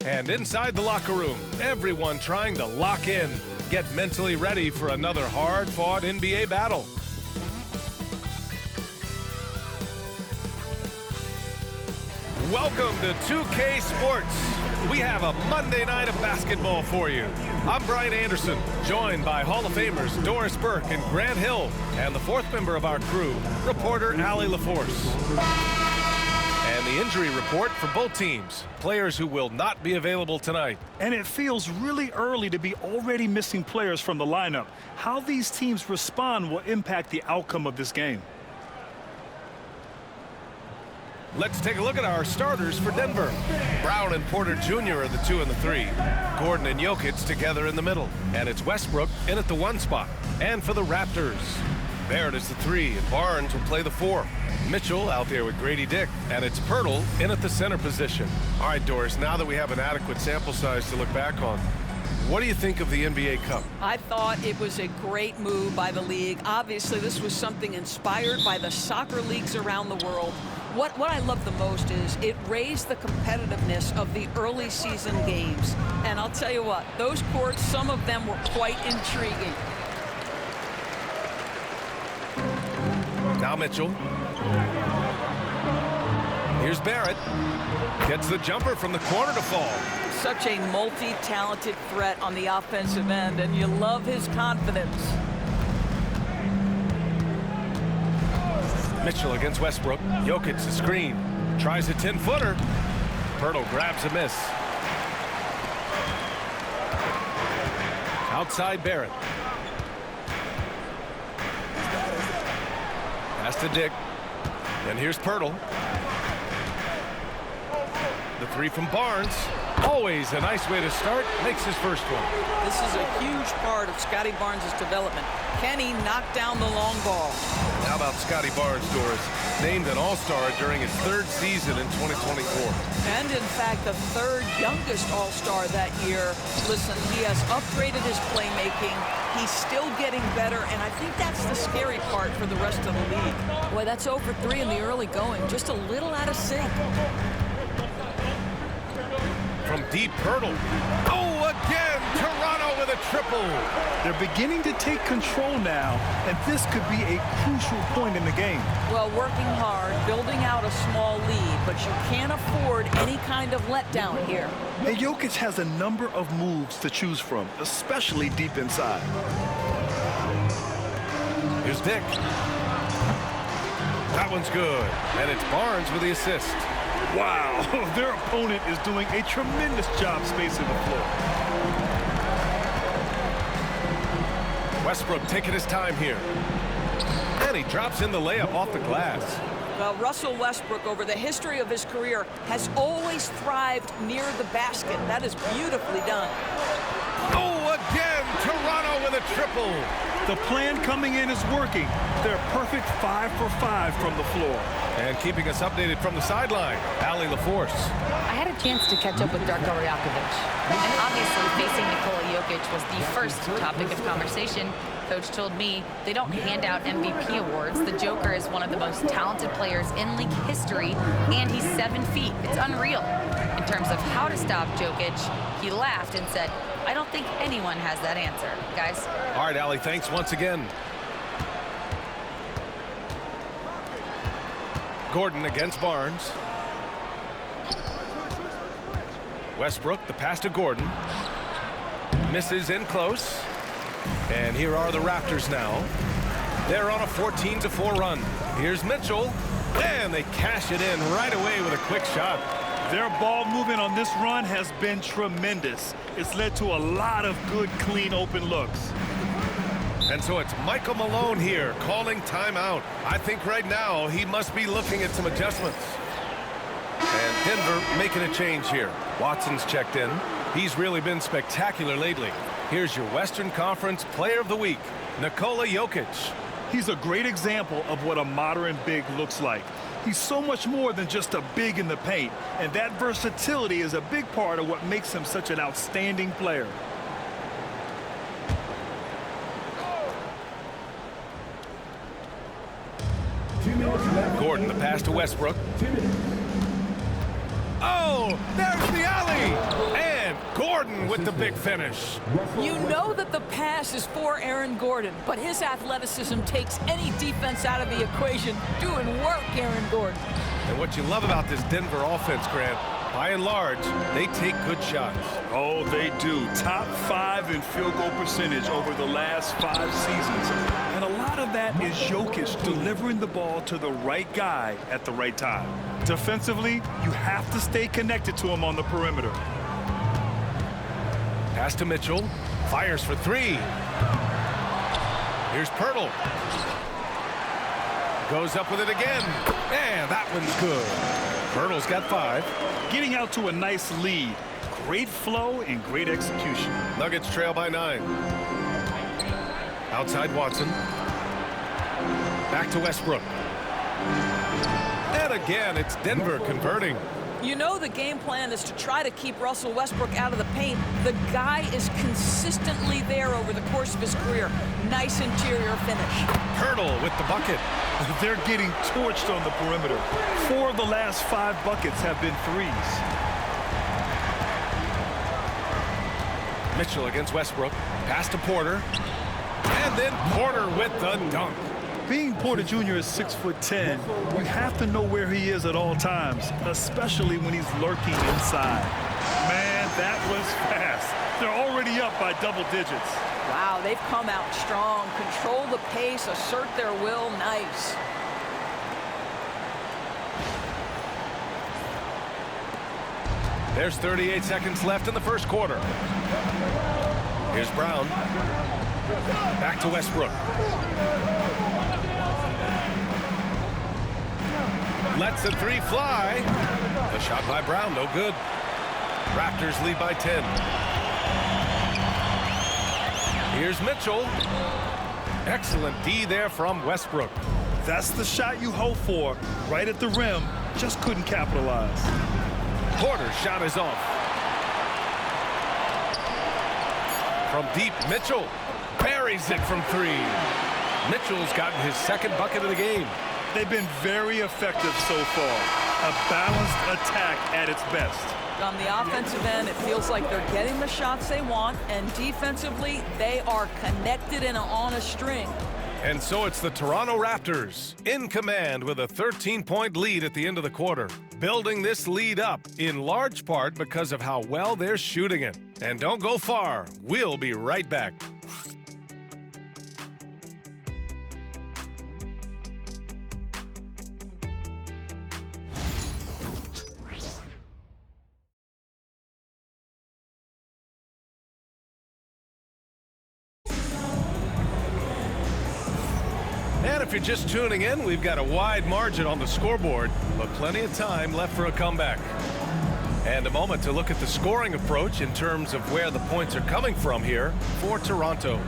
And inside the locker room, everyone trying to lock in, get mentally ready for another hard-fought NBA battle. Welcome to 2K Sports. We have a Monday night of basketball for you. I'm Brian Anderson, joined by Hall of Famers Doris Burke and Grant Hill, and the fourth member of our crew, reporter Allie LaForce. And the injury report for both teams, players who will not be available tonight. And it feels really early to be already missing players from the lineup. How these teams respond will impact the outcome of this game. Let's take a look at our starters for Denver. Brown and Porter Jr. are the 2 and the 3. Gordon and Jokic together in the middle. And it's Westbrook in at the 1 spot. And for the Raptors, Barrett is the 3, and Barnes will play the 4. Mitchell out there with Grady Dick, and it's Pirtle in at the center position. All right, Doris, now that we have an adequate sample size to look back on, what do you think of the NBA Cup? I thought it was a great move by the league. Obviously, this was something inspired by the soccer leagues around the world. What I love the most is it raised the competitiveness of the early season games. And I'll tell you what, those courts, some of them were quite intriguing. Now Mitchell. Here's Barrett. Gets the jumper from the corner to fall. Such a multi-talented threat on the offensive end, and you love his confidence. Mitchell against Westbrook. Jokic the screen. Tries a 10-footer. Pirtle grabs a miss. Outside Barrett. Pass to Dick. And here's Pirtle. The 3 from Barnes. Always a nice way to start. Makes his first one. This is a huge part of Scotty Barnes' development. Can he knock down the long ball? How about Scotty Barnes, Doris? Named an All-Star during his 3rd season in 2024. And in fact, the 3rd youngest All-Star that year. Listen, he has upgraded his playmaking. He's still getting better, and I think that's the scary part for the rest of the league. Boy, that's 0 for 3 in the early going. Just a little out of sync. From deep, Pirtle. Oh, again! Toronto with a triple. They're beginning to take control now, and this could be a crucial point in the game. Well, working hard, building out a small lead, but you can't afford any kind of letdown here. And Jokic has a number of moves to choose from, especially deep inside. Here's Dick. That one's good. And it's Barnes with the assist. Wow, their opponent is doing a tremendous job spacing the floor. Westbrook taking his time here. And he drops in the layup off the glass. Well, Russell Westbrook, over the history of his career, has always thrived near the basket. That is beautifully done. Oh, again, Toronto with a triple. The plan coming in is working. They're perfect 5 for 5 from the floor. And keeping us updated from the sideline, Allie LaForce. I had a chance to catch up with Darko Rajakovic. And obviously, facing Nikola Jokic was the first topic of conversation. Coach told me they don't hand out MVP awards. The Joker is one of the most talented players in league history, and he's 7 feet. It's unreal. In terms of how to stop Jokic, he laughed and said, I don't think anyone has that answer, guys. All right, Allie, thanks once again. Gordon against Barnes. Westbrook, the pass to Gordon. Misses in close. And here are the Raptors now. They're on a 14-4 run. Here's Mitchell. And they cash it in right away with a quick shot. Their ball movement on this run has been tremendous. It's led to a lot of good, clean, open looks. And so it's Michael Malone here calling timeout. I think right now he must be looking at some adjustments. And Denver making a change here. Watson's checked in. He's really been spectacular lately. Here's your Western Conference Player of the Week, Nikola Jokic. He's a great example of what a modern big looks like. He's so much more than just a big in the paint, and that versatility is a big part of what makes him such an outstanding player. Gordon, the pass to Westbrook. Oh, there's the alley. And Gordon with the big finish. You know that the pass is for Aaron Gordon, but his athleticism takes any defense out of the equation. Doing work, Aaron Gordon. And what you love about this Denver offense, Grant, by and large, they take good shots. Oh, they do. Top 5 in field goal percentage over the last 5 seasons. And a lot of that is Jokic delivering the ball to the right guy at the right time. Defensively, you have to stay connected to him on the perimeter. Pass to Mitchell. Fires for 3. Here's Pirtle. Goes up with it again. And that one's good. Pirtle's got 5. Getting out to a nice lead. Great flow and great execution. Nuggets trail by 9. Outside Watson. Back to Westbrook. And again, it's Denver converting. You know the game plan is to try to keep Russell Westbrook out of the paint. The guy is consistently there over the course of his career. Nice interior finish. Pirtle with the bucket. They're getting torched on the perimeter. 4 of the last 5 buckets have been threes. Mitchell against Westbrook. Pass to Porter. And then Porter with the dunk. Being Porter Jr. is 6'10", you have to know where he is at all times, especially when he's lurking inside. Man, that was fast. They're already up by double digits. Wow, they've come out strong. Control the pace, assert their will. Nice. There's 38 seconds left in the first quarter. Here's Brown. Back to Westbrook. Lets the 3 fly. The shot by Brown, no good. Raptors lead by 10. Here's Mitchell. Excellent D there from Westbrook. That's the shot you hope for. Right at the rim, just couldn't capitalize. Porter's shot is off. From deep, Mitchell buries it from 3. Mitchell's gotten his second bucket of the game. They've been very effective so far. A balanced attack at its best. On the offensive end, it feels like they're getting the shots they want, and defensively, they are connected and on a string. And so it's the Toronto Raptors in command with a 13-point lead at the end of the quarter. Building this lead up in large part because of how well they're shooting it. And don't go far. We'll be right back. And if you're just tuning in, we've got a wide margin on the scoreboard, but plenty of time left for a comeback. And a moment to look at the scoring approach in terms of where the points are coming from here for Toronto.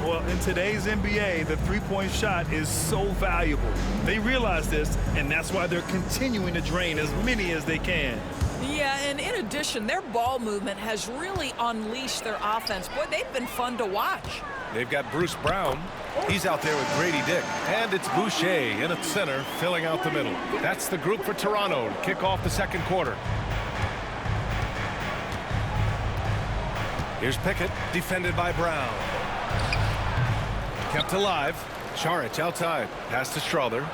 Well, in today's NBA, the three-point shot is so valuable. They realize this, and that's why they're continuing to drain as many as they can. Yeah, and in addition, their ball movement has really unleashed their offense. Boy, they've been fun to watch. They've got Bruce Brown. He's out there with Grady Dick. And it's Boucher in at center, filling out the middle. That's the group for Toronto to kick off the second quarter. Here's Pickett, defended by Brown. Kept alive. Saric outside. Pass to Strother.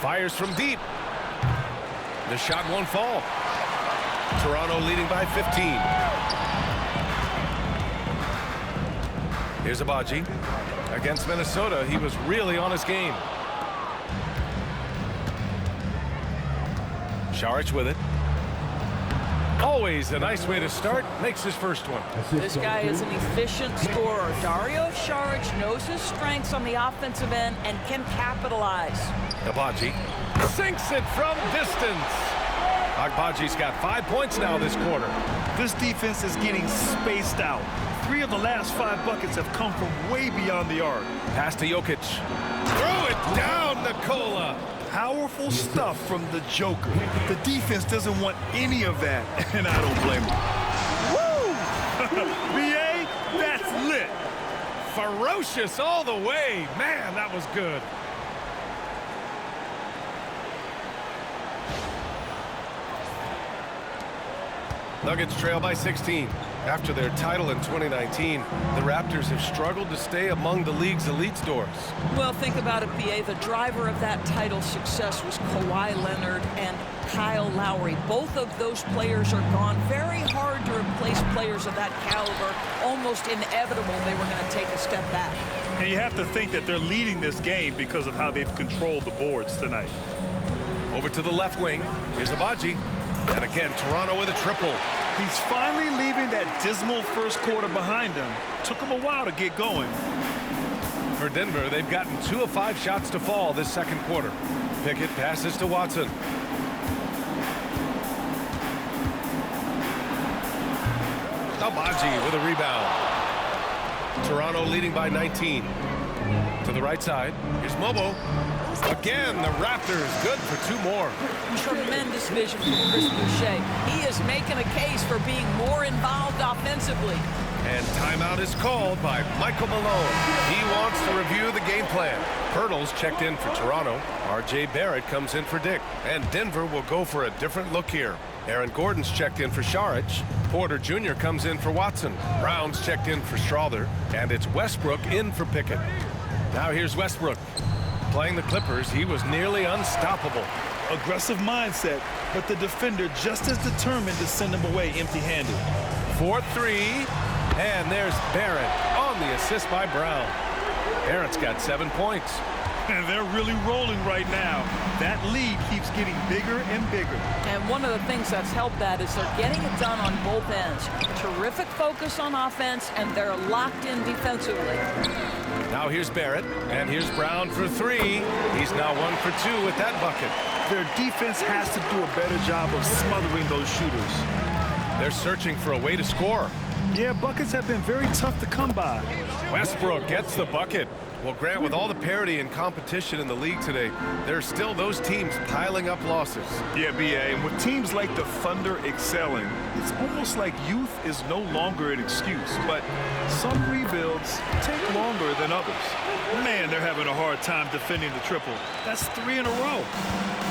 Fires from deep. The shot won't fall. Toronto leading by 15. Here's Abaji. Against Minnesota, he was really on his game. Saric with it. Always a nice way to start. Makes his first one. This guy is an efficient scorer. Dario Saric knows his strengths on the offensive end and can capitalize. Abaji sinks it from distance. Agbaji's got 5 points now this quarter. This defense is getting spaced out. 3 of the last 5 buckets have come from way beyond the arc. Pass to Jokic. Throw it down, Nikola. Powerful stuff from the Joker. The defense doesn't want any of that, and I don't blame them. Woo! BA, that's lit. Ferocious all the way. Man, that was good. Nuggets trail by 16. After their title in 2019, the Raptors have struggled to stay among the league's elite stores. Well, think about it, B.A. The driver of that title success was Kawhi Leonard and Kyle Lowry. Both of those players are gone. Very hard to replace players of that caliber. Almost inevitable they were going to take a step back. And you have to think that they're leading this game because of how they've controlled the boards tonight. Over to the left wing. Here's Abaji. And again, Toronto with a triple. He's finally leaving that dismal first quarter behind him. Took him a while to get going. For Denver, they've gotten 2 of 5 shots to fall this second quarter. Pickett passes to Watson. Abaji with a rebound. Toronto leading by 19. To the right side. Here's Mobo. Again, the Raptors good for 2 more. Tremendous vision from Chris Boucher. He is making a case for being more involved offensively. And timeout is called by Michael Malone. He wants to review the game plan. Pirtle's checked in for Toronto. R.J. Barrett comes in for Dick. And Denver will go for a different look here. Aaron Gordon's checked in for Saric. Porter Jr. comes in for Watson. Brown's checked in for Strawther. And it's Westbrook in for Pickett. Now here's Westbrook. Playing the Clippers, he was nearly unstoppable. Aggressive mindset, but the defender just as determined to send him away empty-handed. 4-3, and there's Barrett on the assist by Brown. Barrett's got 7 points. And they're really rolling right now. That lead keeps getting bigger and bigger. And one of the things that's helped that is they're getting it done on both ends. Terrific focus on offense, and they're locked in defensively. Now here's Barrett, and here's Brown for 3. He's now 1 for 2 with that bucket. Their defense has to do a better job of smothering those shooters. They're searching for a way to score. Yeah, buckets have been very tough to come by. Westbrook gets the bucket. Well, Grant, with all the parity and competition in the league today, there are still those teams piling up losses. Yeah, B.A., and with teams like the Thunder excelling, it's almost like youth is no longer an excuse. But some rebuilds take longer than others. Man, they're having a hard time defending the triple. That's 3 in a row.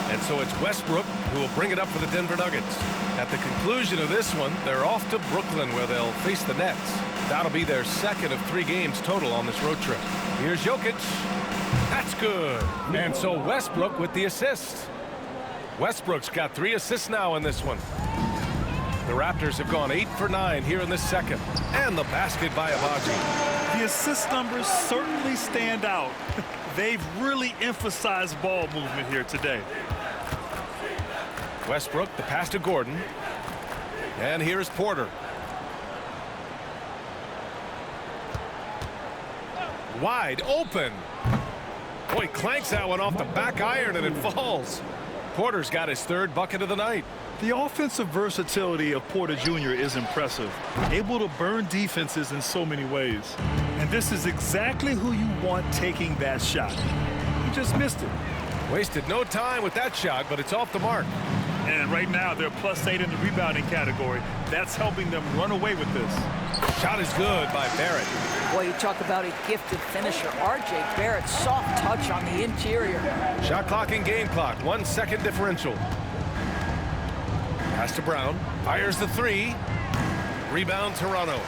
And so it's Westbrook who will bring it up for the Denver Nuggets. At the conclusion of this one, they're off to Brooklyn where they'll face the Nets. That'll be their second of 3 games total on this road trip. Here's Jokic. That's good. And so Westbrook with the assist. Westbrook's got 3 assists now in this one. The Raptors have gone 8 for 9 here in this second. And the basket by Abaji. The assist numbers certainly stand out. They've really emphasized ball movement here today. Westbrook, the pass to Gordon. And here's Porter. Wide open. Boy, clanks that one off the back iron and it falls. Porter's got his 3rd bucket of the night. The offensive versatility of Porter Jr. is impressive. Able to burn defenses in so many ways. And this is exactly who you want taking that shot. He just missed it. Wasted no time with that shot, but it's off the mark. And right now they're +8 in the rebounding category. That's helping them run away with this. Shot is good by Barrett. Boy, you talk about a gifted finisher. R.J. Barrett, soft touch on the interior. Shot clock and game clock, 1 second differential. Pass to Brown. Fires the 3. Rebound Toronto.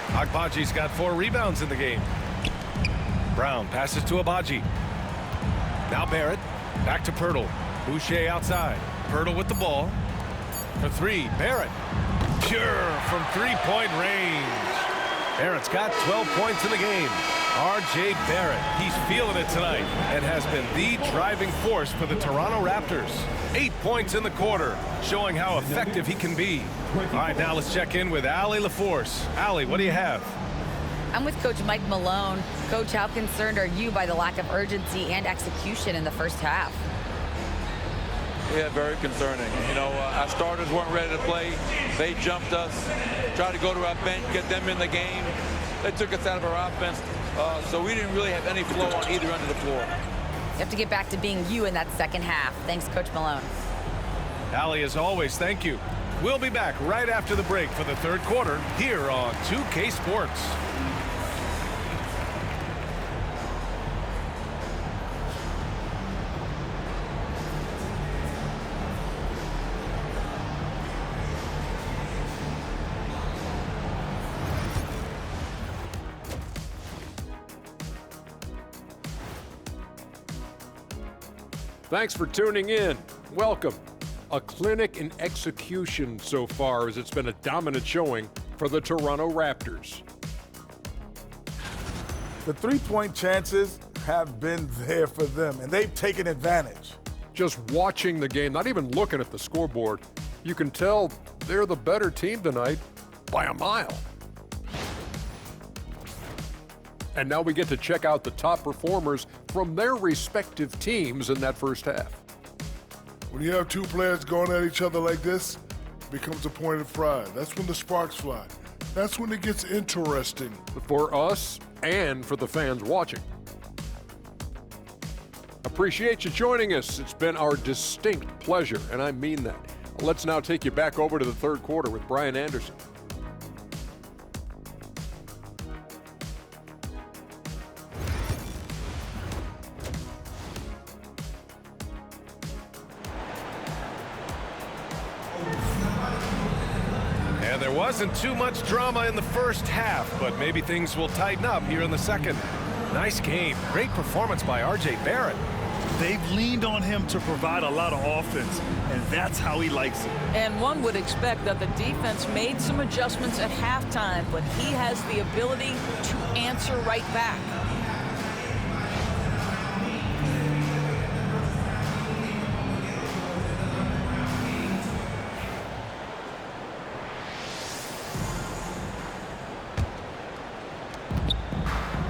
Agbaji's got 4 rebounds in the game. Brown passes to Abaji. Now Barrett. Back to Pirtle. Boucher outside. Pirtle with the ball. For 3. Barrett. Pure from 3-point range. Barrett's got 12 points in the game. R.J. Barrett, he's feeling it tonight and has been the driving force for the Toronto Raptors. 8 points in the quarter, showing how effective he can be. All right, now let's check in with Allie LaForce. Allie, what do you have? I'm with Coach Mike Malone. Coach, how concerned are you by the lack of urgency and execution in the first half? Yeah, very concerning. You know, our starters weren't ready to play. They jumped us, tried to go to our bench, get them in the game. They took us out of our offense, so we didn't really have any flow on either end of the floor. You have to get back to being you in that second half. Thanks, Coach Malone. Allie, as always, thank you. We'll be back right after the break for the 3rd quarter here on 2K Sports. Thanks for tuning in. Welcome. A clinic in execution so far, as it's been a dominant showing for the Toronto Raptors. The three-point chances have been there for them, and they've taken advantage. Just watching the game, not even looking at the scoreboard, you can tell they're the better team tonight by a mile. And now we get to check out the top performers from their respective teams in that first half. When you have two players going at each other like this, it becomes a point of pride. That's when the sparks fly. That's when it gets interesting. For us and for the fans watching. Appreciate you joining us. It's been our distinct pleasure, and I mean that. Let's now take you back over to the third quarter with Brian Anderson. And there wasn't too much drama in the first half, but maybe things will tighten up here in the second. Nice game. Great performance by R.J. Barrett. They've leaned on him to provide a lot of offense, and that's how he likes it. And one would expect that the defense made some adjustments at halftime, but he has the ability to answer right back.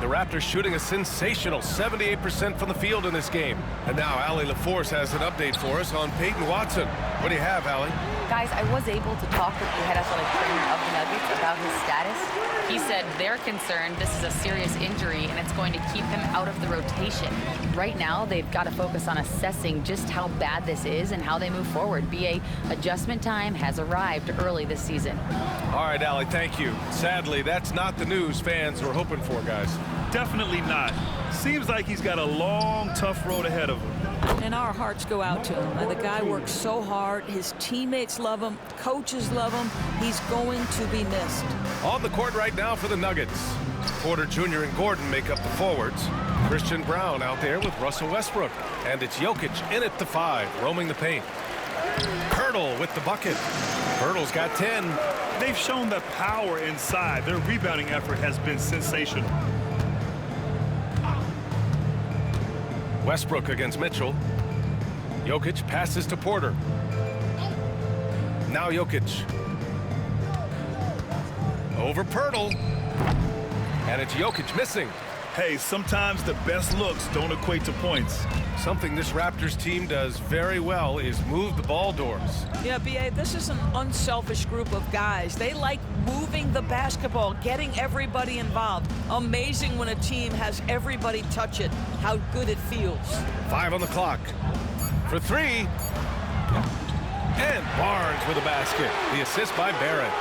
The Raptors shooting a sensational 78% from the field in this game. And now Allie LaForce has an update for us on Peyton Watson. What do you have, Allie? Guys, I was able to talk with the head athletic trainer of the Nuggets about his status. He said they're concerned this is a serious injury and it's going to keep him out of the rotation. Right now, they've got to focus on assessing just how bad this is and how they move forward. BA, adjustment time has arrived early this season. All right, Allie, thank you. Sadly, that's not the news fans were hoping for, guys. Definitely not. Seems like he's got a long, tough road ahead of him. And our hearts go out to him. The guy works so hard. His teammates love him. Coaches love him. He's going to be missed. On the court right now for the Nuggets. Porter Jr. and Gordon make up the forwards. Christian Brown out there with Russell Westbrook. And it's Jokic in at the 5, roaming the paint. Pirtle with the bucket. Pirtle's got 10. They've shown the power inside. Their rebounding effort has been sensational. Westbrook against Mitchell. Jokic passes to Porter. Now Jokic. Over Pirtle. And it's Jokic missing. Hey, sometimes the best looks don't equate to points. Something this Raptors team does very well is move the ball doors. Yeah, B.A., this is an unselfish group of guys. They like moving the basketball, getting everybody involved. Amazing when a team has everybody touch it, how good it feels. 5 on the clock. For 3. And Barnes with a basket. The assist by Barrett.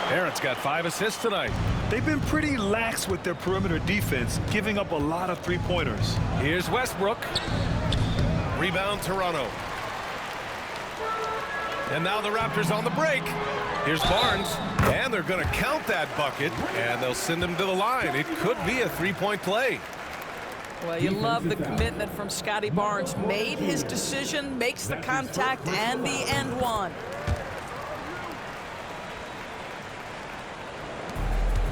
Barrett's got 5 assists tonight. They've been pretty lax with their perimeter defense, giving up a lot of three-pointers. Here's Westbrook. Rebound Toronto. And now the Raptors on the break. Here's Barnes. And they're going to count that bucket, and they'll send him to the line. It could be a three-point play. Well, you love the commitment from Scotty Barnes. Made his decision, makes the contact, and the end one.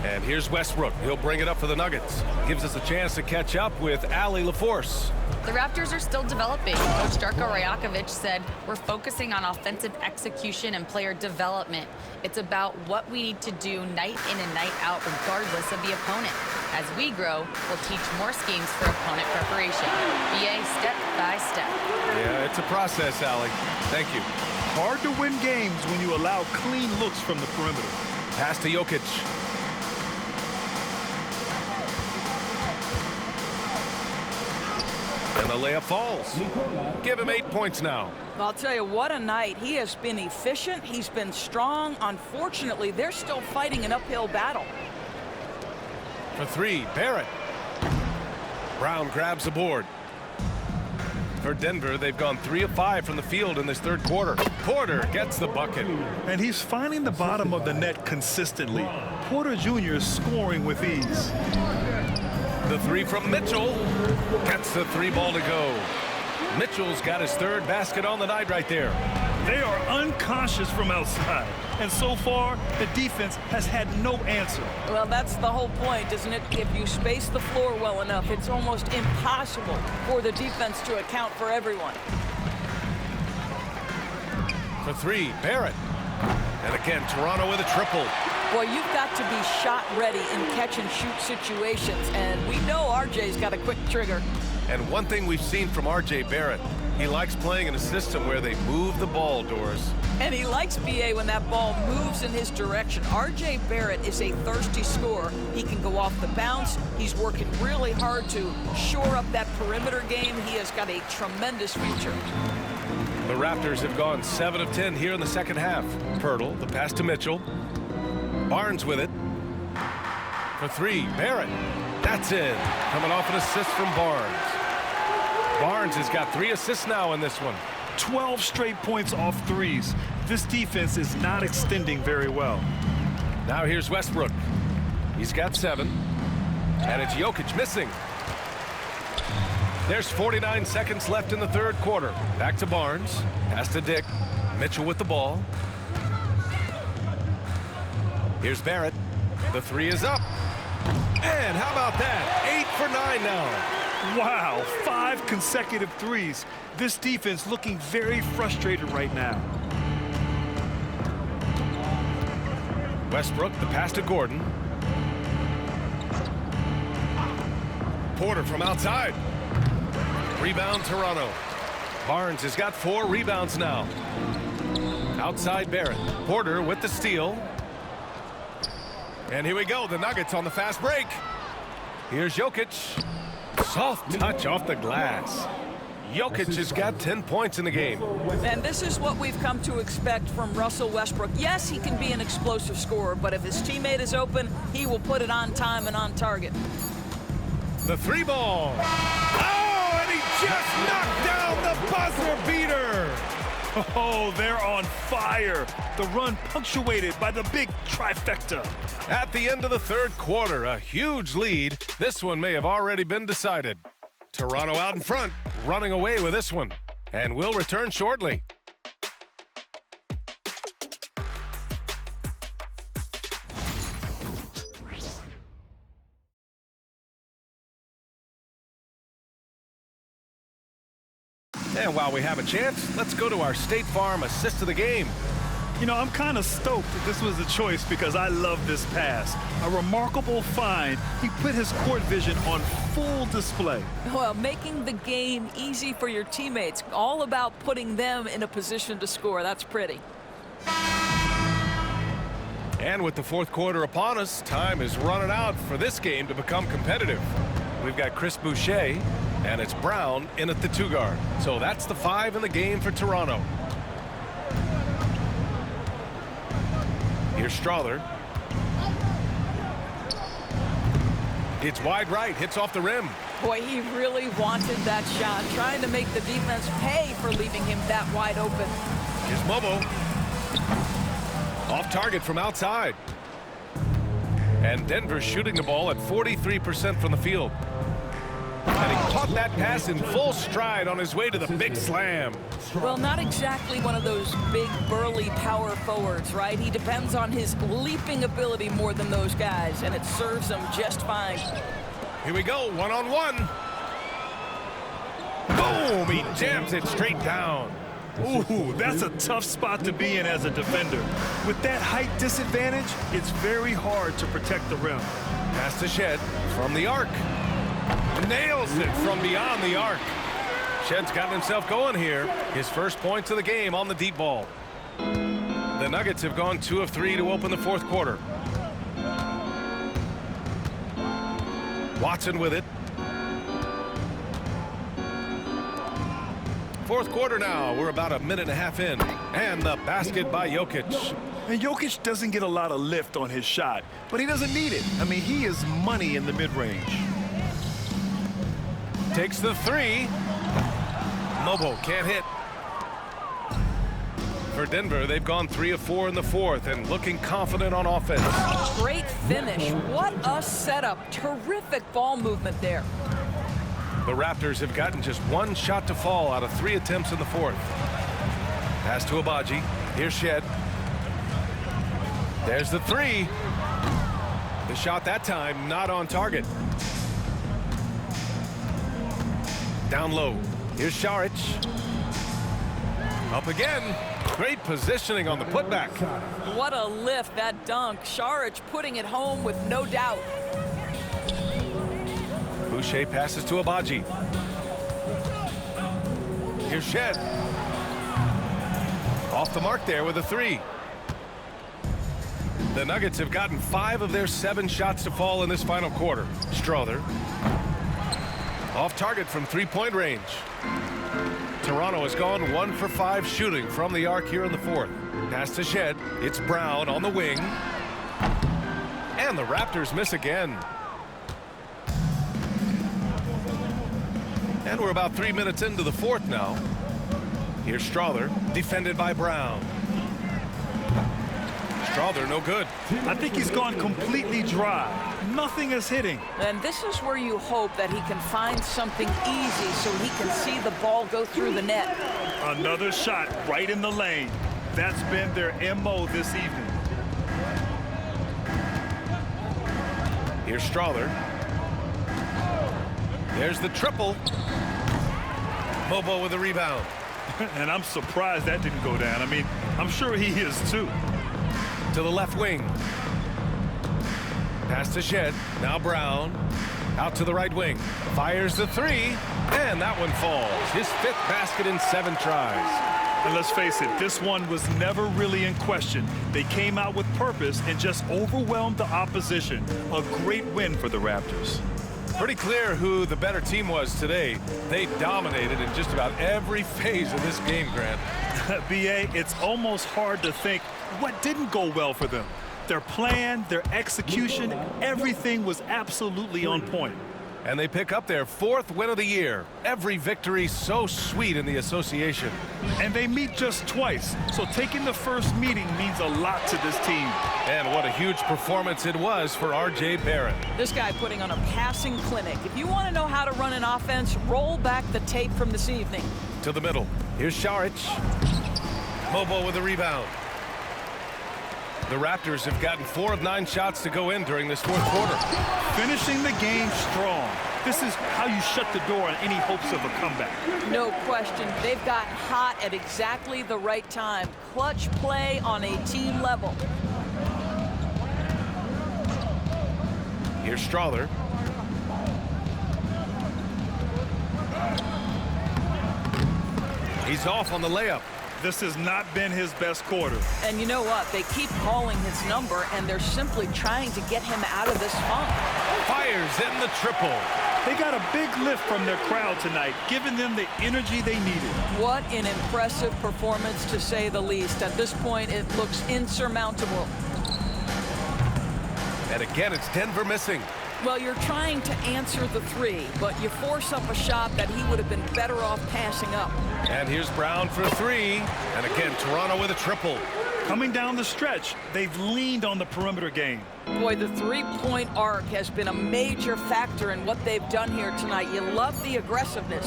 And here's Westbrook. He'll bring it up for the Nuggets. Gives us a chance to catch up with Allie LaForce. The Raptors are still developing. Coach Darko Rajakovic said, we're focusing on offensive execution and player development. It's about what we need to do night in and night out, regardless of the opponent. As we grow, we'll teach more schemes for opponent preparation. BA step by step. Yeah, it's a process, Allie. Thank you. Hard to win games when you allow clean looks from the perimeter. Pass to Jokic. And the layup falls. Give him 8 points now. I'll tell you, what a night. He has been efficient. He's been strong. Unfortunately, they're still fighting an uphill battle. For 3, Barrett. Brown grabs the board. For Denver, they've gone 3 of 5 from the field in this third quarter. Porter gets the bucket. And he's finding the bottom of the net consistently. Porter Jr. is scoring with ease. The 3 from Mitchell. Gets the 3 ball to go. Mitchell's got his third basket on the night right there. They are unconscious from outside. And so far, the defense has had no answer. Well, that's the whole point, isn't it? If you space the floor well enough, it's almost impossible for the defense to account for everyone. For three, Barrett. And again, Toronto with a triple. Boy, you've got to be shot ready in catch-and-shoot situations, and we know RJ's got a quick trigger. And one thing we've seen from RJ Barrett, he likes playing in a system where they move the ball, Doris. And he likes BA when that ball moves in his direction. RJ Barrett is a thirsty scorer. He can go off the bounce. He's working really hard to shore up that perimeter game. He has got a tremendous future. The Raptors have gone 7 of 10 here in the second half. Pirtle, the pass to Mitchell. Barnes with it. For three, Barrett. That's in. Coming off an assist from Barnes. Barnes has got 3 assists now in this one. 12 straight points off threes. This defense is not extending very well. Now here's Westbrook. He's got 7. And it's Jokic missing. There's 49 seconds left in the third quarter. Back to Barnes. Pass to Dick. Mitchell with the ball. Here's Barrett. The 3 is up. And how about that? 8 for 9 now. Wow, 5 consecutive threes. This defense looking very frustrated right now. Westbrook, the pass to Gordon. Porter from outside. Rebound, Toronto. Barnes has got 4 rebounds now. Outside Barrett. Porter with the steal. And here we go, the Nuggets on the fast break. Here's Jokic. Soft touch off the glass. Jokic has got 10 points in the game. And this is what we've come to expect from Russell Westbrook. Yes, he can be an explosive scorer, but if his teammate is open, he will put it on time and on target. The 3 ball. Oh, and he just knocked down the buzzer beater. Oh, they're on fire. The run punctuated by the big trifecta. At the end of the third quarter, a huge lead. This one may have already been decided. Toronto out in front, running away with this one. And we'll return shortly. And while we have a chance, let's go to our State Farm assist of the game. You know, I'm kind of stoked that this was a choice because I love this pass. A remarkable find. He put his court vision on full display. Well, making the game easy for your teammates. All about putting them in a position to score. That's pretty. And with the fourth quarter upon us, time is running out for this game to become competitive. We've got Chris Boucher, and it's Brown in at the 2 guard. So that's the 5 in the game for Toronto. Here's Strother. It's wide right, hits off the rim. Boy, he really wanted that shot, trying to make the defense pay for leaving him that wide open. Here's Mobo. Off target from outside. And Denver shooting the ball at 43% from the field. And he caught that pass in full stride on his way to the big slam. Well, not exactly one of those big, burly power forwards, right? He depends on his leaping ability more than those guys, and it serves him just fine. Here we go, one-on-one. Boom! He jams it straight down. Ooh, that's a tough spot to be in as a defender. With that height disadvantage, it's very hard to protect the rim. Pass to Shed from the arc. Nails it from beyond the arc. Shed's got himself going here. His first points of the game on the deep ball. The Nuggets have gone 2 of 3 to open the fourth quarter. Watson with it. Fourth quarter now. We're about a minute and a half in. And the basket by Jokic. And Jokic doesn't get a lot of lift on his shot, but he doesn't need it. I mean, he is money in the mid-range. Takes the 3. Mobo can't hit. For Denver, they've gone 3 of 4 in the fourth and looking confident on offense. Great finish. What a setup. Terrific ball movement there. The Raptors have gotten just one shot to fall out of 3 attempts in the fourth. Pass to Abaji. Here's Shed. There's the 3. The shot that time not on target. Down low. Here's Šarić. Up again. Great positioning on the putback. What a lift, that dunk. Šarić putting it home with no doubt. Boucher passes to Abaji. Here's Shed. Off the mark there with a 3. The Nuggets have gotten 5 of their 7 shots to fall in this final quarter. Strother. Off target from 3-point range. Toronto has gone 1 for 5 shooting from the arc here in the fourth. Pass to Shed. It's Brown on the wing. And the Raptors miss again. And we're about 3 minutes into the fourth now. Here's Strother, defended by Brown. Strother, no good. I think he's gone completely dry. Nothing is hitting. And this is where you hope that he can find something easy so he can see the ball go through the net. Another shot right in the lane. That's been their MO this evening. Here's Strother. There's the triple. Bobo with a rebound. And I'm surprised that didn't go down. I mean, I'm sure he is too. To the left wing. Pass to Shed. Now Brown. Out to the right wing. Fires the 3. And that one falls. His 5th basket in 7 tries. And let's face it, this one was never really in question. They came out with purpose and just overwhelmed the opposition. A great win for the Raptors. Pretty clear who the better team was today. They dominated in just about every phase of this game, Grant. B.A., it's almost hard to think what didn't go well for them. Their plan, their execution, everything was absolutely on point. And they pick up their 4th win of the year. Every victory so sweet in the association. And they meet just twice, so taking the first meeting means a lot to this team. And what a huge performance it was for R.J. Barrett. This guy putting on a passing clinic. If you want to know how to run an offense, roll back the tape from this evening. To the middle. Here's Šarić. Bobo with a rebound. The Raptors have gotten 4 of 9 shots to go in during this fourth quarter. Finishing the game strong. This is how you shut the door on any hopes of a comeback. No question. They've gotten hot at exactly the right time. Clutch play on a team level. Here's Strother. He's off on the layup. This has not been his best quarter. And you know what? They keep calling his number, and they're simply trying to get him out of this funk. Fires in the triple. They got a big lift from their crowd tonight, giving them the energy they needed. What an impressive performance, to say the least. At this point, it looks insurmountable. And again, it's Denver missing. Well, you're trying to answer the 3, but you force up a shot that he would have been better off passing up. And here's Brown for 3. And again, Toronto with a triple. Coming down the stretch, they've leaned on the perimeter game. Boy, the 3-point arc has been a major factor in what they've done here tonight. You love the aggressiveness.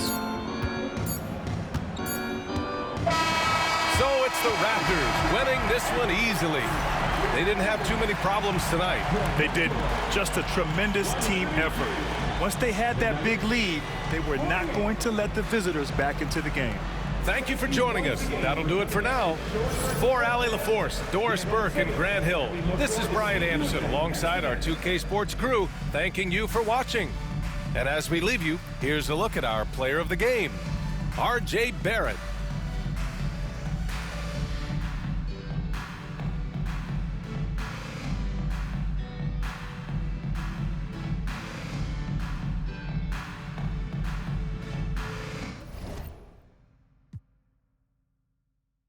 So it's the Raptors winning this one easily. They didn't have too many problems tonight. They didn't. Just a tremendous team effort. Once they had that big lead, they were not going to let the visitors back into the game. Thank you for joining us. That'll do it for now. For Allie LaForce, Doris Burke, and Grant Hill, this is Brian Anderson alongside our 2K Sports crew, thanking you for watching. And as we leave you, here's a look at our player of the game, R.J. Barrett.